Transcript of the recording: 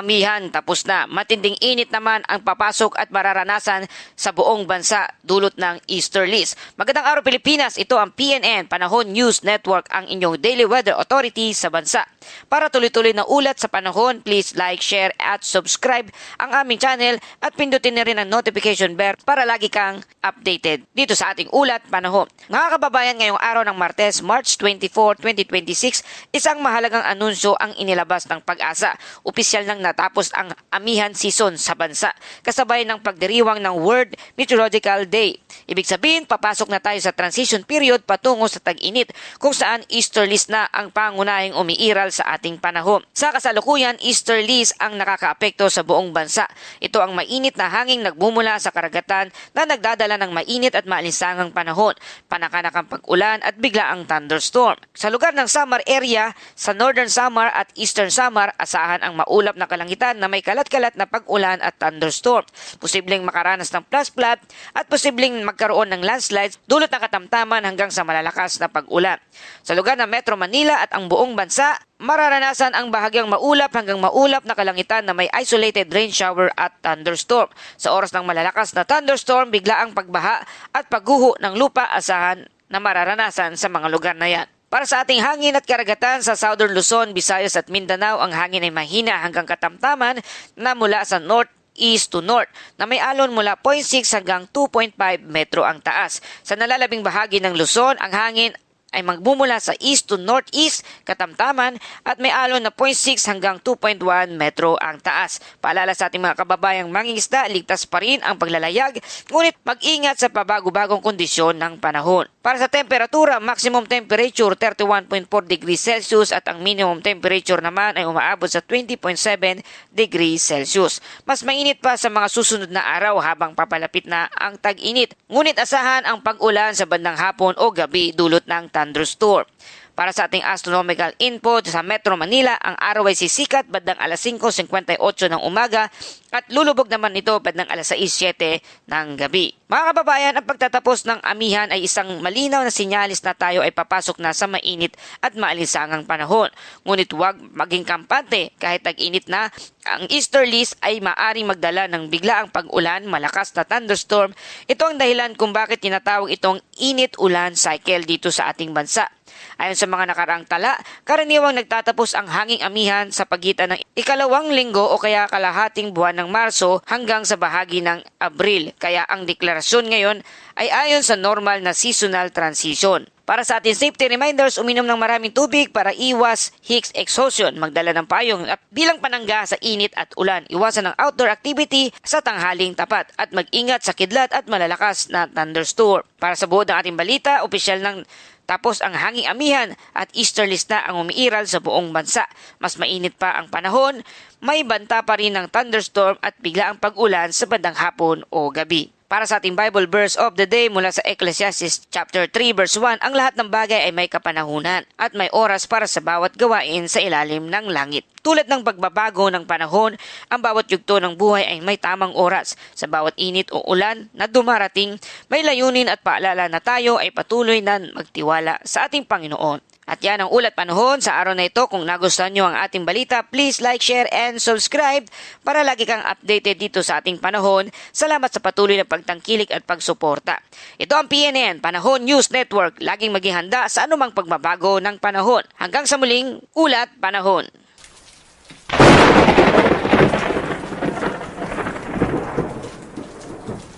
amihan tapos na. Matinding init naman ang papasok at mararanasan sa buong bansa dulot ng easterlies. Magandang araw Pilipinas, ito ang PNN Panahon News Network, ang inyong daily weather authority sa bansa. Para tuloy-tuloy na ulat sa panahon, please like, share at subscribe ang aming channel at pindutin na rin ang notification bell para lagi kang updated dito sa ating ulat panahon. Mga kababayan, ngayong araw ng Martes, March 24, 2026, isang mahalagang anunsyo ang inilabas ng Pag-asa. Opisyal nang natapos ang amihan season sa bansa, kasabay ng pagdiriwang ng World Meteorological Day. Ibig sabihin, papasok na tayo sa transition period patungo sa tag-init, kung saan easterlies na ang pangunahing umiiral sa ating panahon. Sa kasalukuyan, easterlies ang nakakaapekto sa buong bansa. Ito ang mainit na hanging nagmumula sa karagatan na nagdadala ng mainit at maalinsangang panahon, panakanakang pag-ulan at biglaang thunderstorm. Sa lugar ng Samar area, sa Northern Samar at Eastern Samar, asahan ang maulap na kalangitan na may kalat-kalat na pag-ulan at thunderstorm. Posibleng makaranas ng flash flood at posibleng magkaroon ng landslides dulot ng katamtaman hanggang sa malalakas na pag-ulan. Sa lugar ng Metro Manila at ang buong bansa, mararanasan ang bahagyang maulap hanggang maulap na kalangitan na may isolated rain shower at thunderstorm. Sa oras ng malalakas na thunderstorm, biglaang pagbaha at pagguho ng lupa asahan na mararanasan sa mga lugar na yan. Para sa ating hangin at karagatan sa Southern Luzon, Visayas at Mindanao, ang hangin ay mahina hanggang katamtaman na mula sa east to north na may alon mula 0.6 hanggang 2.5 metro ang taas. Sa nalalabing bahagi ng Luzon, ang hangin ay magmumula sa east to northeast katamtaman at may alon na 0.6 hanggang 2.1 metro ang taas. Paalala sa ating mga kababayang mangingisda, ligtas pa rin ang paglalayag, ngunit mag-ingat sa pabago-bagong kondisyon ng panahon. Para sa temperatura, maximum temperature 31.4 degrees Celsius at ang minimum temperature naman ay umaabot sa 20.7 degrees Celsius. Mas mainit pa sa mga susunod na araw habang papalapit na ang tag-init, ngunit asahan ang pag-ulan sa bandang hapon o gabi dulot ng thunderstorm. Para sa ating astronomical info sa Metro Manila, ang araw ay sisikat bandang alas 5:58 ng umaga at lulubog naman ito bandang alas 6:07 ng gabi. Mga kababayan, ang pagtatapos ng amihan ay isang malinaw na sinyalis na tayo ay papasok na sa mainit at maalinsangang panahon. Ngunit huwag maging kampante kahit tag-init na, ang easterlies ay maaring magdala ng biglaang pag-ulan, malakas na thunderstorm. Ito ang dahilan kung bakit tinatawag itong init-ulan cycle dito sa ating bansa. Ayon sa mga nakaraang tala, karaniwang nagtatapos ang hanging amihan sa pagitan ng ikalawang linggo o kaya kalahating buwan ng Marso hanggang sa bahagi ng Abril. Kaya ang deklarasyon ngayon ay ayon sa normal na seasonal transition. Para sa ating safety reminders, uminom ng maraming tubig para iwas heat exhaustion, magdala ng payong at bilang panangga sa init at ulan, iwasan ng outdoor activity sa tanghaling tapat at mag-ingat sa kidlat at malalakas na thunderstorm. Para sa buod ng ating balita, opisyal ng tapos ang hanging amihan at easterlies na ang umiiral sa buong bansa. Mas mainit pa ang panahon, may banta pa rin ng thunderstorm at biglaang pag-ulan sa bandang hapon o gabi. Para sa ating Bible verse of the day mula sa Ecclesiastes chapter 3 verse 1, ang lahat ng bagay ay may kapanahunan at may oras para sa bawat gawain sa ilalim ng langit. Tulad ng pagbabago ng panahon, ang bawat yugto ng buhay ay may tamang oras. Sa bawat init o ulan na dumarating, may layunin at paalala na tayo ay patuloy na magtiwala sa ating Panginoon. At yan ang ulat panahon sa araw na ito. Kung nagustuhan nyo ang ating balita, please like, share, and subscribe para lagi kang updated dito sa ating panahon. Salamat sa patuloy na pagtangkilik at pagsuporta. Ito ang PNN Panahon News Network. Laging maging handa sa anumang pagbabago ng panahon. Hanggang sa muling ulat panahon.